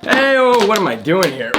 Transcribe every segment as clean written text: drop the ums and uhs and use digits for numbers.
Hey, oh, what am I doing here?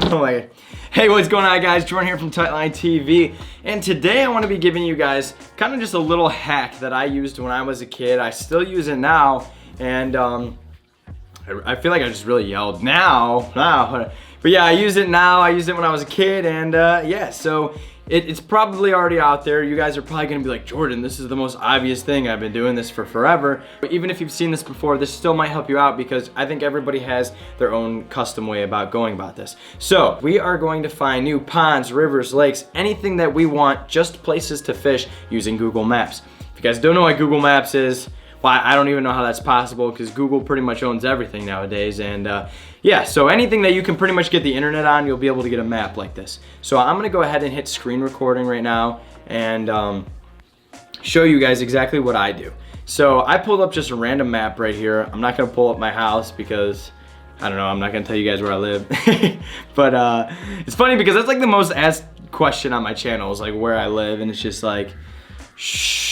Oh my. Hey, what's going on, guys? Jordan here from Tightline TV, and today I want to be giving you guys kind of just a little hack that I used when I was a kid. I still use it now, and I feel like I just really yelled now, but yeah, I use it now. I used it when I was a kid, and yeah, so it's probably already out there. You guys are probably gonna be like, Jordan, this is the most obvious thing. I've been doing this for forever. But even if you've seen this before, this still might help you out because I think everybody has their own custom way about going about this. So we are going to find new ponds, rivers, lakes, anything that we want, just places to fish using Google Maps. If you guys don't know what Google Maps is, well, I don't even know how that's possible because Google pretty much owns everything nowadays. And yeah, so anything that you can pretty much get the internet on, you'll be able to get a map like this. So I'm gonna go ahead and hit screen recording right now and show you guys exactly what I do. So I pulled up just a random map right here. I'm not gonna pull up my house because I don't know, I'm not gonna tell you guys where I live. But it's funny because that's like the most asked question on my channel is like where I live, and it's just like, shh.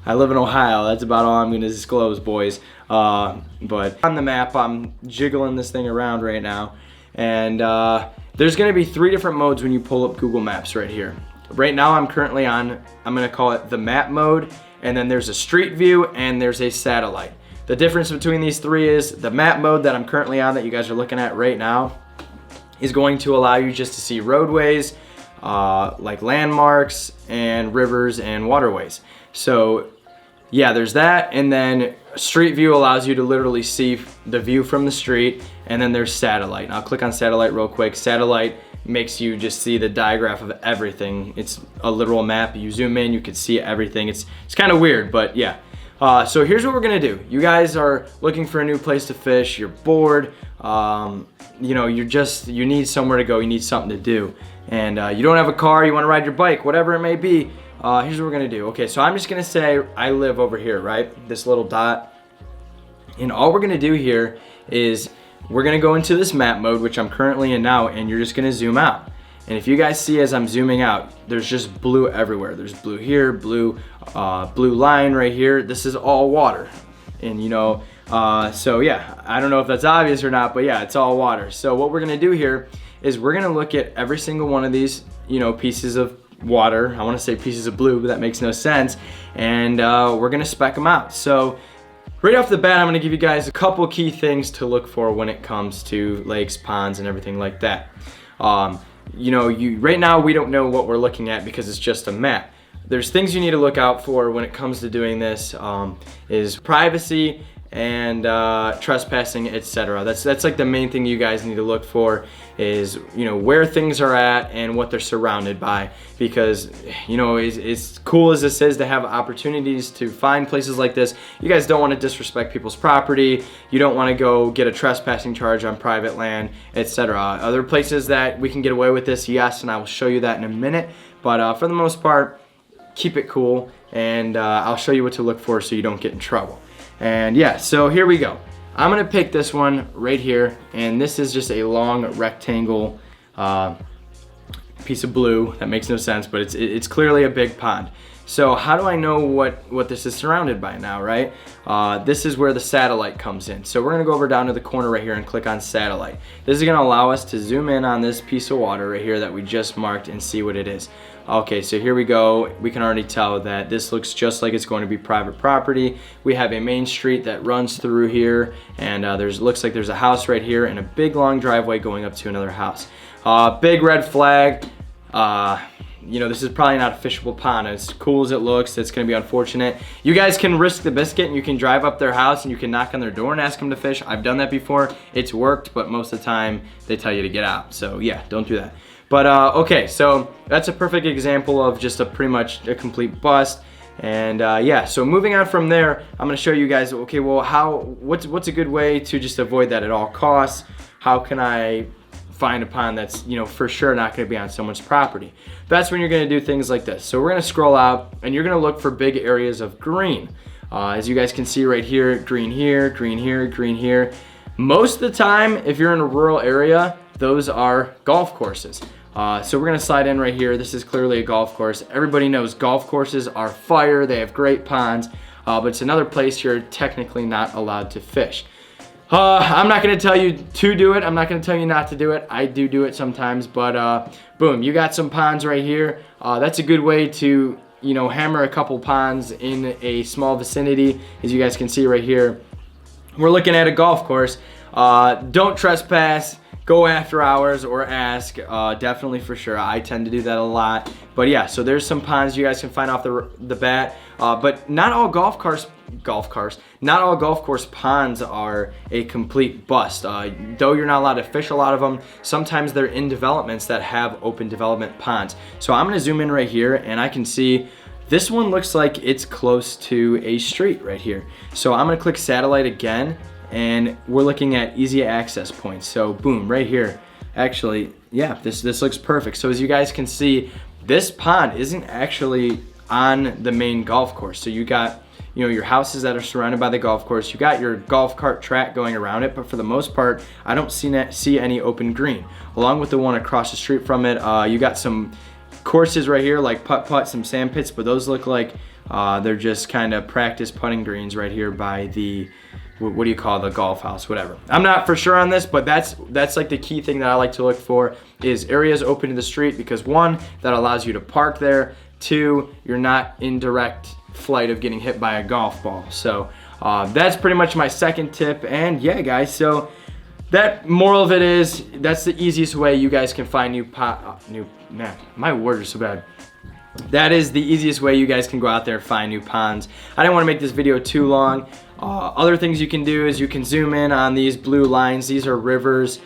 I live in Ohio. That's about all I'm gonna disclose, boys. But on the map, I'm jiggling this thing around right now. And there's gonna be 3 different modes when you pull up Google Maps right here. Right now, I'm currently on, I'm gonna call it the map mode. And then there's a street view and there's a satellite. The difference between these 3 is the map mode that I'm currently on that you guys are looking at right now is going to allow you just to see roadways, like landmarks and rivers and waterways. So yeah, there's that, and then street view allows you to literally see the view from the street, and then there's satellite. And I'll click on satellite real quick. Satellite makes you just see the diagram of everything. It's a literal map. You zoom in, you can see everything. It's kind of weird, but yeah. So here's what we're gonna do. You guys are looking for a new place to fish, you're bored, you know, you need somewhere to go, you need something to do. And you don't have a car, you wanna ride your bike, whatever it may be. Here's what we're gonna do. Okay, so I'm just gonna say I live over here, right? This little dot. And all we're gonna do here is we're gonna go into this map mode, which I'm currently in now, and you're just gonna zoom out. And if you guys see as I'm zooming out, there's just blue everywhere. There's blue here, blue line right here. This is all water. And you know, so yeah, I don't know if that's obvious or not, but yeah, it's all water. So what we're gonna do here is we're gonna look at every single one of these, you know, pieces of water. I want to say pieces of blue, but that makes no sense. And we're gonna spec them out. So right off the bat, I'm gonna give you guys a couple key things to look for when it comes to lakes, ponds, and everything like that. You know, right now we don't know what we're looking at because it's just a map. There's things you need to look out for when it comes to doing this, is privacy and trespassing, etc. That's like the main thing you guys need to look for is, you know, where things are at and what they're surrounded by, because, you know, as cool as this is to have opportunities to find places like this, you guys don't want to disrespect people's property. You don't want to go get a trespassing charge on private land, etc. Other places that we can get away with this, yes, and I will show you that in a minute, but for the most part, keep it cool, and I'll show you what to look for so you don't get in trouble. And yeah, so here we go. I'm gonna pick this one right here, and this is just a long rectangle piece of blue. That makes no sense, but it's clearly a big pond. So how do I know what this is surrounded by now, right? This is where the satellite comes in. So we're gonna go over down to the corner right here and click on satellite. This is gonna allow us to zoom in on this piece of water right here that we just marked and see what it is. Okay, so here we go. We can already tell that this looks just like it's going to be private property. We have a main street that runs through here, and looks like there's a house right here and a big long driveway going up to another house. Big red flag. You know, this is probably not a fishable pond. As cool as it looks, it's gonna be unfortunate. You guys can risk the biscuit and you can drive up their house and you can knock on their door and ask them to fish. I've done that before. It's worked, but most of the time they tell you to get out. So yeah, don't do that. But okay, so that's a perfect example of just pretty much a complete bust. And yeah, so moving on from there, I'm gonna show you guys, okay, well, what's a good way to just avoid that at all costs? How can I find a pond that's, you know, for sure not gonna be on someone's property? That's when you're gonna do things like this. So we're gonna scroll out and you're gonna look for big areas of green. As you guys can see right here, green here, green here, green here. Most of the time, if you're in a rural area, those are golf courses. So we're gonna slide in right here. This is clearly a golf course. Everybody knows golf courses are fire. They have great ponds, but it's another place you're technically not allowed to fish. I'm not gonna tell you to do it. I'm not gonna tell you not to do it. I do it sometimes, but boom, you got some ponds right here. That's a good way to, you know, hammer a couple ponds in a small vicinity. As you guys can see right here, we're looking at a golf course. Don't trespass, go after hours or ask, definitely for sure. I tend to do that a lot. But yeah, so there's some ponds you guys can find off the bat. But not all golf course ponds are a complete bust. Though you're not allowed to fish a lot of them, sometimes they're in developments that have open development ponds. So I'm gonna zoom in right here and I can see this one looks like it's close to a street right here. So I'm gonna click satellite again and we're looking at easy access points. So boom, right here. Actually, yeah, this looks perfect. So as you guys can see, this pond isn't actually on the main golf course. So you got, you know, your houses that are surrounded by the golf course. You got your golf cart track going around it, but for the most part, I don't see any open green. Along with the one across the street from it, you got some courses right here like putt-putt, some sand pits, but those look like they're just kind of practice putting greens right here by the, what do you call the golf house, whatever. I'm not for sure on this, but that's like the key thing that I like to look for is areas open to the street, because one, that allows you to park there. Two, you're not in direct flight of getting hit by a golf ball. So that's pretty much my second tip. And yeah, guys, so that moral of it is that's the easiest way you guys can find man, my words are so bad. That is the easiest way you guys can go out there and find new ponds. I didn't want to make this video too long. Other things you can do is you can zoom in on these blue lines. These are rivers.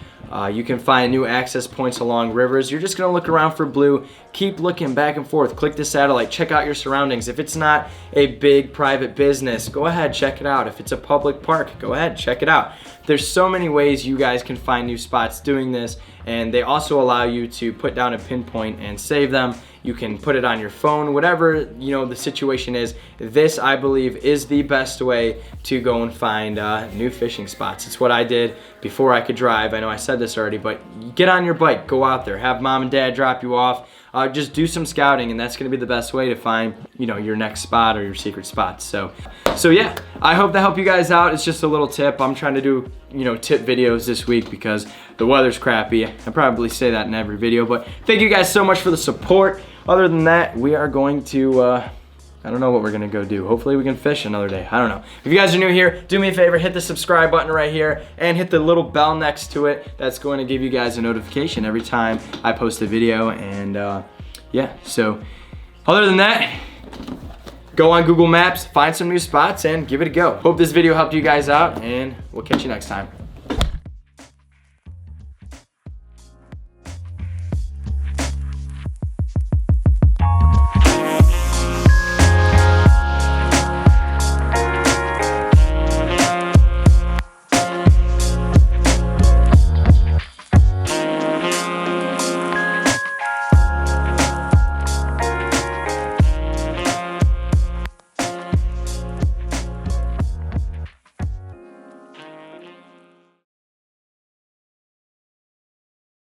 You can find new access points along rivers. You're just gonna look around for blue. Keep looking back and forth. Click the satellite. Check out your surroundings. If it's not a big private business, go ahead, check it out. If it's a public park, go ahead, check it out. There's so many ways you guys can find new spots doing this, and they also allow you to put down a pinpoint and save them. You can put it on your phone, whatever, you know, the situation is. This, I believe, is the best way to go and find new fishing spots. It's what I did before I could drive. I know I said this already, but get on your bike, go out there, have mom and dad drop you off. Just do some scouting, and that's gonna be the best way to find, you know, your next spot or your secret spots. So yeah, I hope that helped you guys out. It's just a little tip. I'm trying to do, you know, tip videos this week because the weather's crappy. I probably say that in every video, but thank you guys so much for the support. Other than that, we are going to, I don't know what we're gonna go do. Hopefully we can fish another day. I don't know. If you guys are new here, do me a favor, hit the subscribe button right here and hit the little bell next to it. That's going to give you guys a notification every time I post a video. And yeah, so other than that, go on Google Maps, find some new spots and give it a go. Hope this video helped you guys out, and we'll catch you next time.